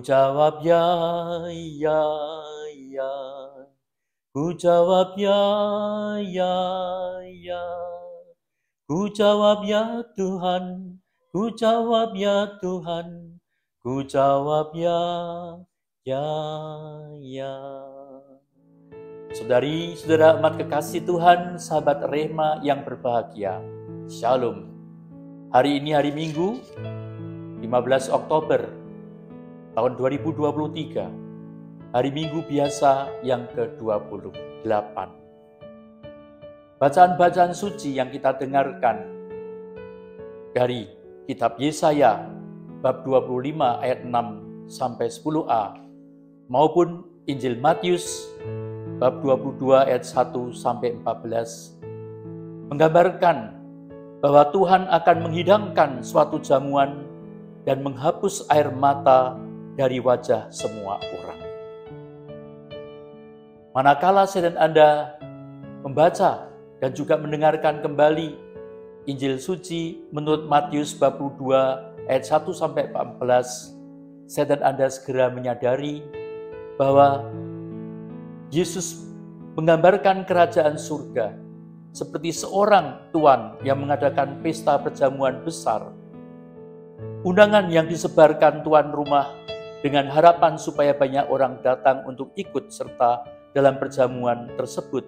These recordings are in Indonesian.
jawab ya, ya, ya. Ku jawab ya, ya, ya. Ku jawab ya Tuhan, ku jawab ya Tuhan, ku jawab ya, ya, ya. Saudari-saudara umat kekasih Tuhan, sahabat Rema yang berbahagia, Shalom. Hari ini hari Minggu, 15 Oktober tahun 2023, hari Minggu biasa yang ke-28. Bacaan-bacaan suci yang kita dengarkan dari kitab Yesaya bab 25 ayat 6 sampai 10a maupun Injil Matius bab 22 ayat 1 sampai 14 menggambarkan bahwa Tuhan akan menghidangkan suatu jamuan dan menghapus air mata dari wajah semua orang. Manakala saya dan Anda membaca dan juga mendengarkan kembali Injil suci menurut Matius bab 22 ayat 1 sampai 14, saya dan Anda segera menyadari bahwa Yesus menggambarkan kerajaan surga seperti seorang tuan yang mengadakan pesta perjamuan besar. Undangan yang disebarkan tuan rumah dengan harapan supaya banyak orang datang untuk ikut serta dalam perjamuan tersebut.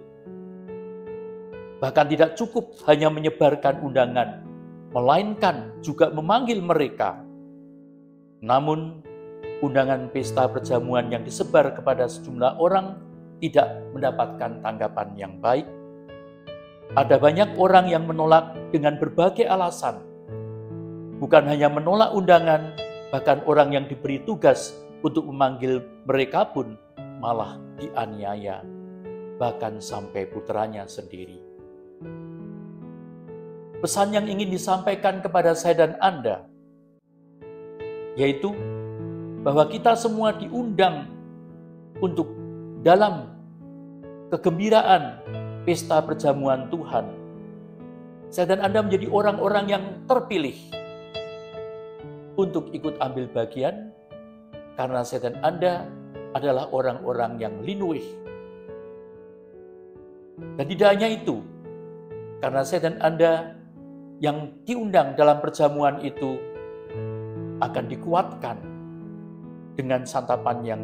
Bahkan tidak cukup hanya menyebarkan undangan, melainkan juga memanggil mereka. Namun, undangan pesta perjamuan yang disebar kepada sejumlah orang tidak mendapatkan tanggapan yang baik. Ada banyak orang yang menolak dengan berbagai alasan. Bukan hanya menolak undangan, bahkan orang yang diberi tugas untuk memanggil mereka pun malah dianiaya, bahkan sampai putranya sendiri. Pesan yang ingin disampaikan kepada saya dan Anda, yaitu bahwa kita semua diundang untuk dalam kegembiraan pesta perjamuan Tuhan. Saya dan Anda menjadi orang-orang yang terpilih untuk ikut ambil bagian, karena saya dan Anda adalah orang-orang yang linuih. Dan tidak hanya itu, karena saya dan Anda yang diundang dalam perjamuan itu akan dikuatkan dengan santapan yang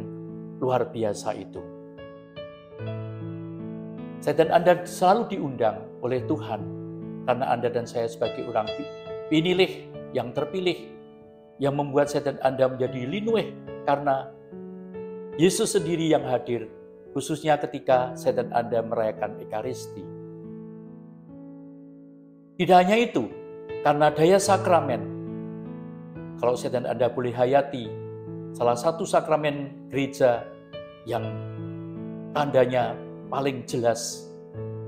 luar biasa itu. Saya dan Anda selalu diundang oleh Tuhan, karena Anda dan saya sebagai orang pinilih yang terpilih, yang membuat saya dan Anda menjadi linuih, karena Yesus sendiri yang hadir, khususnya ketika saya dan Anda merayakan Ekaristi. Tidak hanya itu, karena daya sakramen, kalau saya dan Anda boleh hayati, salah satu sakramen gereja yang tandanya paling jelas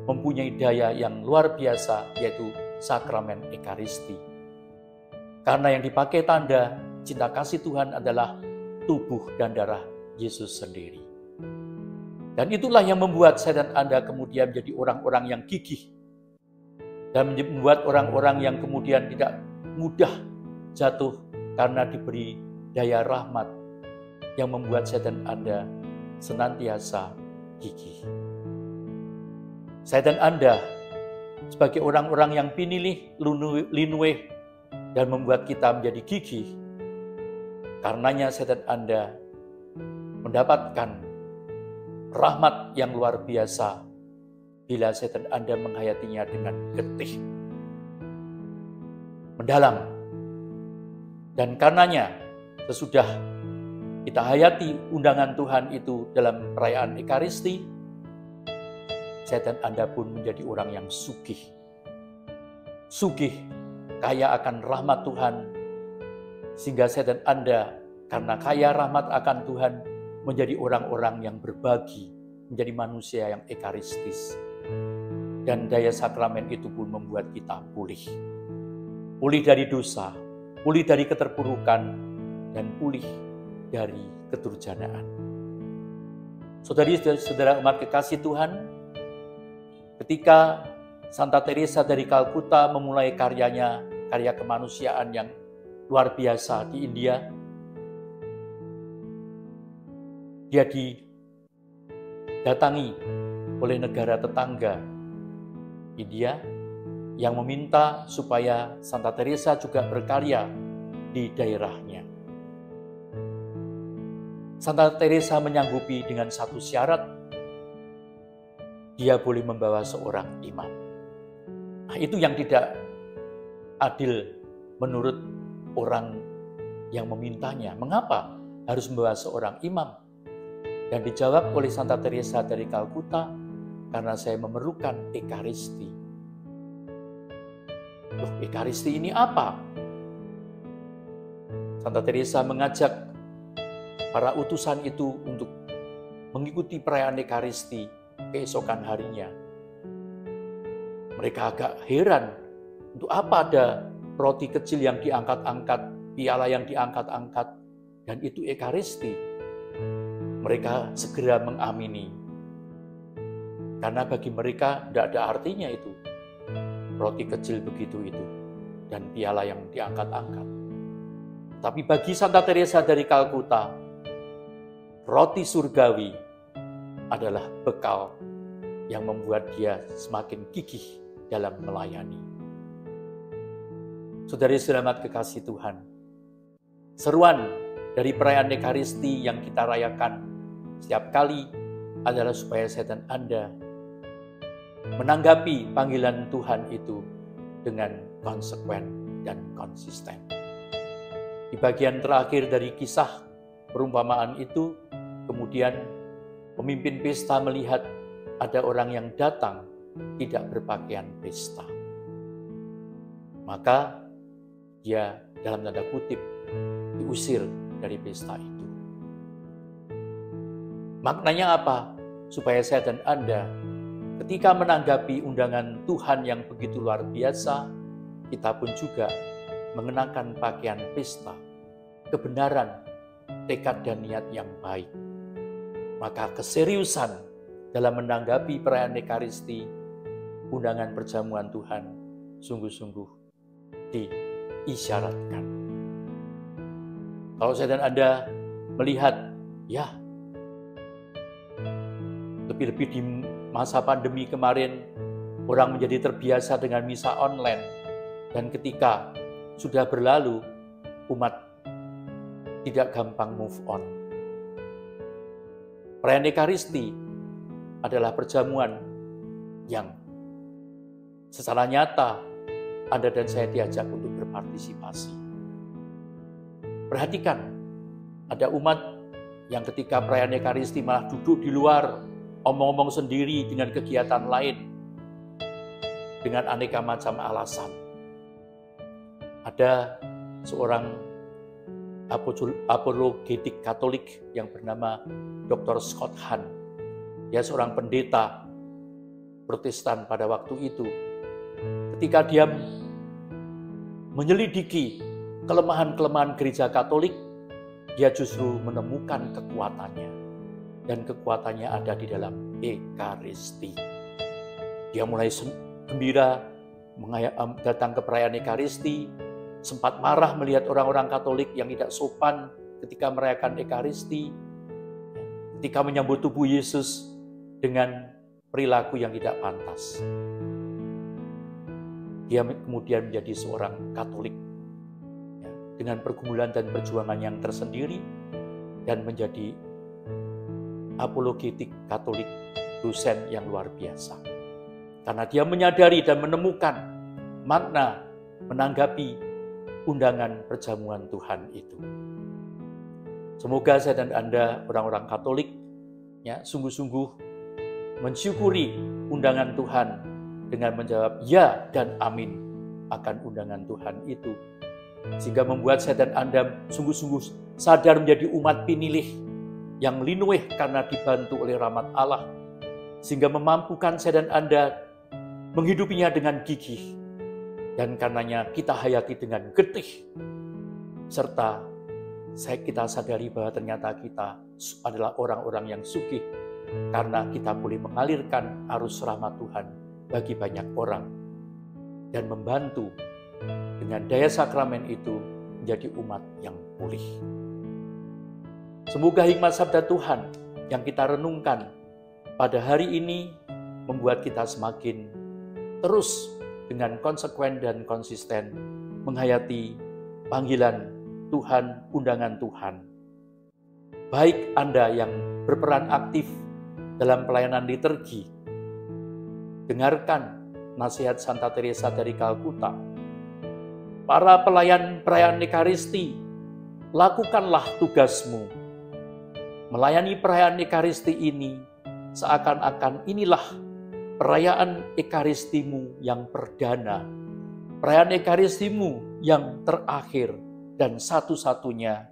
mempunyai daya yang luar biasa, yaitu sakramen Ekaristi. Karena yang dipakai tanda cinta kasih Tuhan adalah tubuh dan darah Yesus sendiri. Dan itulah yang membuat saya dan Anda kemudian menjadi orang-orang yang gigih, dan membuat orang-orang yang kemudian tidak mudah jatuh karena diberi daya rahmat yang membuat saya dan Anda senantiasa gigih. Saya dan Anda sebagai orang-orang yang pinilih, linuih, dan membuat kita menjadi gigih. Karenanya saya dan Anda mendapatkan rahmat yang luar biasa bila saya dan Anda menghayatinya dengan getih, mendalam. Dan karenanya sesudah kita hayati undangan Tuhan itu dalam perayaan Ekaristi, saya dan Anda pun menjadi orang yang sugih. Sugih, kaya akan rahmat Tuhan, sehingga saya dan Anda karena kaya rahmat akan Tuhan menjadi orang-orang yang berbagi, menjadi manusia yang ekaristis. Dan daya sakramen itu pun membuat kita pulih. Pulih dari dosa, pulih dari keterpurukan, dan pulih dari kedurjanaan. Saudari-saudara umat kekasih Tuhan, ketika Santa Teresa dari Kalkuta memulai karyanya, karya kemanusiaan yang luar biasa di India, dia didatangi oleh negara tetangga India yang meminta supaya Santa Teresa juga berkarya di daerahnya. Santa Teresa menyanggupi dengan satu syarat, dia boleh membawa seorang imam. Nah, itu yang tidak adil menurut orang yang memintanya. Mengapa harus membawa seorang imam? Dan dijawab oleh Santa Teresa dari Kalkuta, karena saya memerlukan Ekaristi. Loh, Ekaristi ini apa? Santa Teresa mengajak para utusan itu untuk mengikuti perayaan Ekaristi keesokan harinya. Mereka agak heran, untuk apa ada roti kecil yang diangkat-angkat, piala yang diangkat-angkat, dan itu Ekaristi. Mereka segera mengamini. Karena bagi mereka tidak ada artinya itu. Roti kecil begitu itu, dan piala yang diangkat-angkat. Tapi bagi Santa Teresa dari Kalkuta, roti surgawi adalah bekal yang membuat dia semakin gigih dalam melayani. Saudari-saudari amat kekasih Tuhan, seruan dari perayaan Ekaristi yang kita rayakan setiap kali adalah supaya saya dan Anda menanggapi panggilan Tuhan itu dengan konsekuen dan konsisten. Di bagian terakhir dari kisah perumpamaan itu, kemudian pemimpin pesta melihat ada orang yang datang tidak berpakaian pesta. Maka dia dalam tanda kutip diusir dari pesta itu. Maknanya apa? Supaya saya dan Anda ketika menanggapi undangan Tuhan yang begitu luar biasa, kita pun juga mengenakan pakaian pesta, kebenaran, tekad dan niat yang baik. Maka keseriusan dalam menanggapi perayaan Ekaristi, undangan perjamuan Tuhan, sungguh-sungguh diisyaratkan. Kalau saya dan Anda melihat, ya, lebih-lebih di masa pandemi kemarin, orang menjadi terbiasa dengan misa online, dan ketika sudah berlalu, umat tidak gampang move on. Perayaan Ekaristi adalah perjamuan yang secara nyata Anda dan saya diajak untuk berpartisipasi. Perhatikan, ada umat yang ketika perayaan Ekaristi malah duduk di luar, omong-omong sendiri dengan kegiatan lain, dengan aneka macam alasan. Ada seorang apologetik Katolik yang bernama Dr. Scott Hahn. Dia seorang pendeta Protestan pada waktu itu. Ketika dia menyelidiki kelemahan-kelemahan gereja Katolik, dia justru menemukan kekuatannya. Dan kekuatannya ada di dalam Ekaristi. Dia mulai gembira datang ke perayaan Ekaristi, sempat marah melihat orang-orang Katolik yang tidak sopan ketika merayakan Ekaristi, ketika menyambut tubuh Yesus dengan perilaku yang tidak pantas. Dia kemudian menjadi seorang Katolik dengan pergumulan dan perjuangan yang tersendiri, dan menjadi apologetik Katolik, dosen yang luar biasa. Karena dia menyadari dan menemukan makna menanggapi undangan perjamuan Tuhan itu. Semoga saya dan Anda, orang-orang Katolik, sungguh-sungguh mensyukuri undangan Tuhan dengan menjawab ya dan amin akan undangan Tuhan itu. Sehingga membuat saya dan Anda sungguh-sungguh sadar menjadi umat pinilih yang linuih karena dibantu oleh rahmat Allah. Sehingga memampukan saya dan Anda menghidupinya dengan gigih. Dan karenanya kita hayati dengan getih. Serta kita sadari bahwa ternyata kita adalah orang-orang yang sugih. Karena kita boleh mengalirkan arus rahmat Tuhan bagi banyak orang. Dan membantu dengan daya sakramen itu menjadi umat yang pulih. Semoga hikmat sabda Tuhan yang kita renungkan pada hari ini membuat kita semakin terus dengan konsekuen dan konsisten menghayati panggilan Tuhan, undangan Tuhan. Baik Anda yang berperan aktif dalam pelayanan liturgi, dengarkan nasihat Santa Teresa dari Kalkuta. Para pelayan perayaan Ekaristi, lakukanlah tugasmu. Melayani perayaan Ekaristi ini seakan-akan inilah perayaan Ekaristimu yang perdana, perayaan Ekaristimu yang terakhir, dan satu-satunya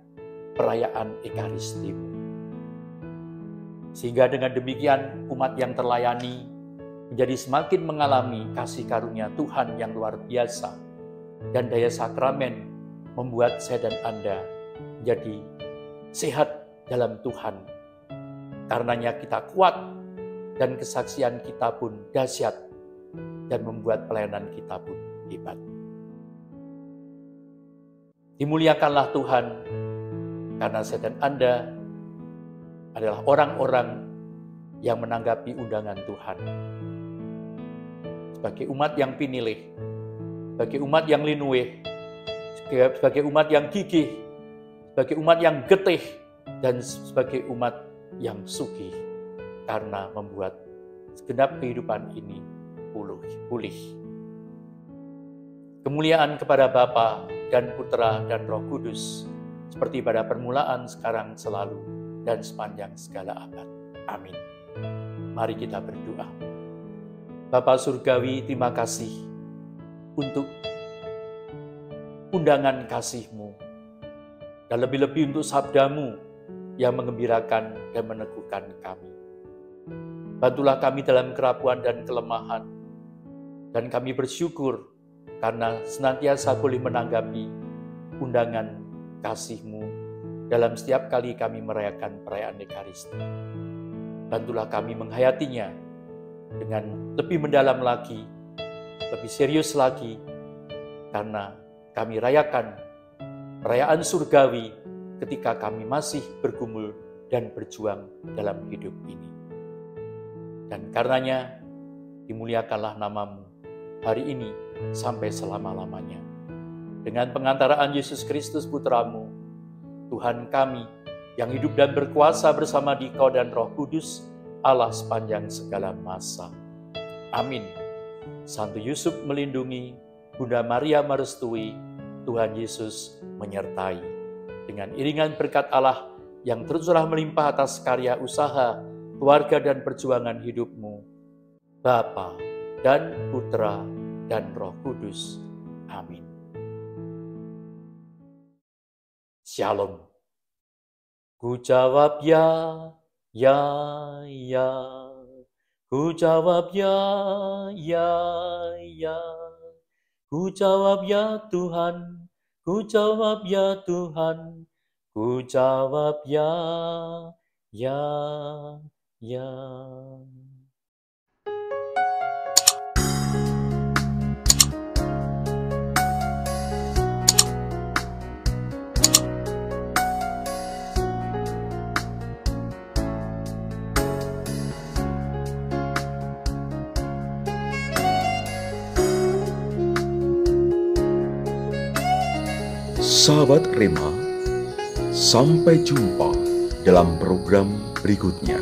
perayaan Ekaristimu. Sehingga dengan demikian umat yang terlayani menjadi semakin mengalami kasih karunia Tuhan yang luar biasa, dan daya sakramen membuat saya dan Anda menjadi sehat dalam Tuhan. Karenanya kita kuat dan kesaksian kita pun dahsyat dan membuat pelayanan kita pun hebat. Dimuliakanlah Tuhan karena saya dan Anda adalah orang-orang yang menanggapi undangan Tuhan. Sebagai umat yang pinilih, sebagai umat yang linuih, sebagai umat yang gigih, sebagai umat yang getih, dan sebagai umat yang sugih, karena membuat segenap kehidupan ini pulih. Kemuliaan kepada Bapa dan Putra dan Roh Kudus, seperti pada permulaan, sekarang, selalu, dan sepanjang segala abad. Amin. Mari kita berdoa. Bapa Surgawi, terima kasih untuk undangan kasih-Mu, dan lebih-lebih untuk sabda-Mu yang mengembirakan dan meneguhkan kami. Bantulah kami dalam kerapuan dan kelemahan, dan kami bersyukur karena senantiasa boleh menanggapi undangan kasih-Mu dalam setiap kali kami merayakan perayaan Ekaristi. Bantulah kami menghayatinya dengan lebih mendalam lagi, lebih serius lagi, karena kami rayakan perayaan surgawi ketika kami masih bergumul dan berjuang dalam hidup ini. Dan karenanya dimuliakanlah nama-Mu hari ini sampai selama-lamanya. Dengan pengantaraan Yesus Kristus Putra-Mu, Tuhan kami yang hidup dan berkuasa bersama Dikau dan Roh Kudus, Allah sepanjang segala masa. Amin. Santo Yusuf melindungi, Bunda Maria merestui, Tuhan Yesus menyertai. Dengan iringan berkat Allah yang tercurah melimpah atas karya usaha, keluarga dan perjuangan hidup-Mu, Bapa dan Putra dan Roh Kudus. Amin. Shalom. Ku jawab ya, ya, ya. Ku jawab ya, ya, ya. Ku jawab ya Tuhan, ku jawab ya Tuhan. Ku jawab ya, ya, ya. Sahabat Rema, sampai jumpa dalam program berikutnya.